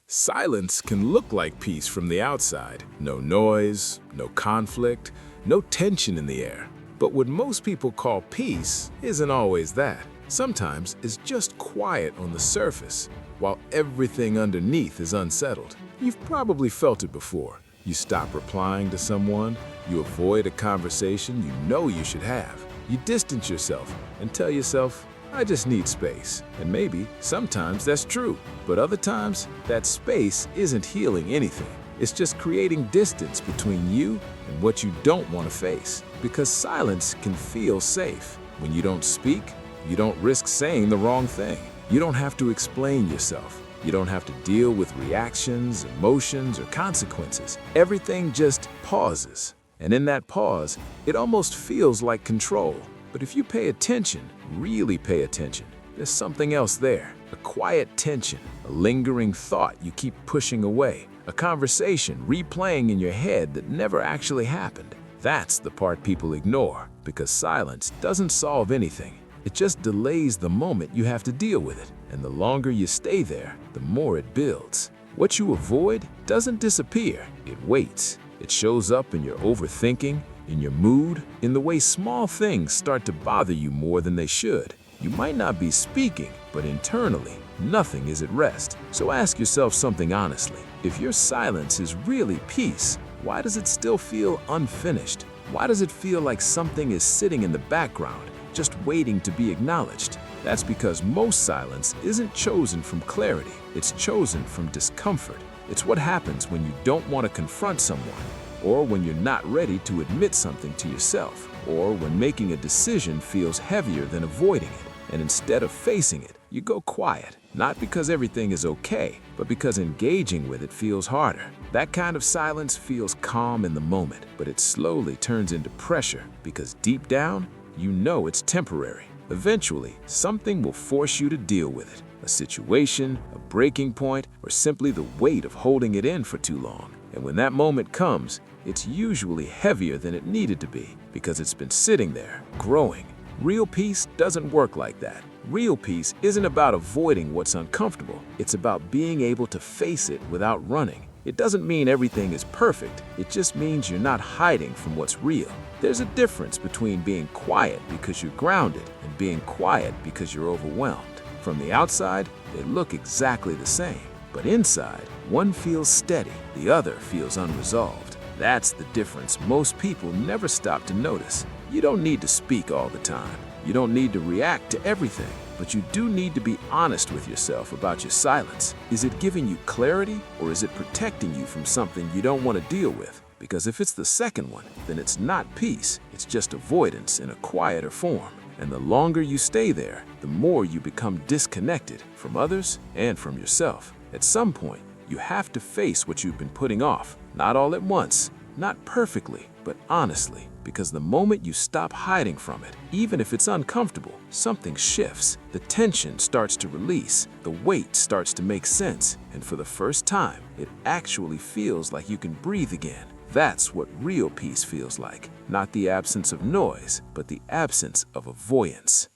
Silence can look like peace from the outside. No noise, no conflict, no tension in the air. But what most people call peace isn't always that. Sometimes it's just quiet on the surface, while everything underneath is unsettled. You've probably felt it before. You stop replying to someone, you avoid a conversation you know you should have. You distance yourself and tell yourself, I just need space. And maybe, sometimes that's true. But other times, that space isn't healing anything. It's just creating distance between you and what you don't want to face. Because silence can feel safe. When you don't speak, you don't risk saying the wrong thing. You don't have to explain yourself. You don't have to deal with reactions, emotions, or consequences. Everything just pauses. And in that pause, it almost feels like control. But if you pay attention, really pay attention, there's something else there. A quiet tension, a lingering thought you keep pushing away, a conversation replaying in your head that never actually happened. That's the part people ignore, because silence doesn't solve anything. It just delays the moment you have to deal with it. And the longer you stay there, the more it builds. What you avoid doesn't disappear, it waits. It shows up in your overthinking, in your mood, in the way small things start to bother you more than they should. You might not be speaking, but internally, nothing is at rest. So ask yourself something honestly. If your silence is really peace, why does it still feel unfinished? Why does it feel like something is sitting in the background, just waiting to be acknowledged? That's because most silence isn't chosen from clarity. It's chosen from discomfort. It's what happens when you don't want to confront someone, or when you're not ready to admit something to yourself, or when making a decision feels heavier than avoiding it. And instead of facing it, you go quiet, not because everything is okay, but because engaging with it feels harder. That kind of silence feels calm in the moment, but it slowly turns into pressure because deep down, you know it's temporary. Eventually, something will force you to deal with it. A situation, a breaking point, or simply the weight of holding it in for too long. And when that moment comes, it's usually heavier than it needed to be because it's been sitting there, growing. Real peace doesn't work like that. Real peace isn't about avoiding what's uncomfortable. It's about being able to face it without running. It doesn't mean everything is perfect. It just means you're not hiding from what's real. There's a difference between being quiet because you're grounded and being quiet because you're overwhelmed. From the outside, they look exactly the same. But inside, one feels steady, the other feels unresolved. That's the difference most people never stop to notice. You don't need to speak all the time. You don't need to react to everything. But you do need to be honest with yourself about your silence. Is it giving you clarity, or is it protecting you from something you don't want to deal with? Because if it's the second one, then it's not peace. It's just avoidance in a quieter form. And the longer you stay there, the more you become disconnected from others and from yourself. At some point, you have to face what you've been putting off. Not all at once, not perfectly, but honestly. Because the moment you stop hiding from it, even if it's uncomfortable, something shifts. The tension starts to release, the weight starts to make sense, and for the first time, it actually feels like you can breathe again. That's what real peace feels like. Not the absence of noise, but the absence of avoidance.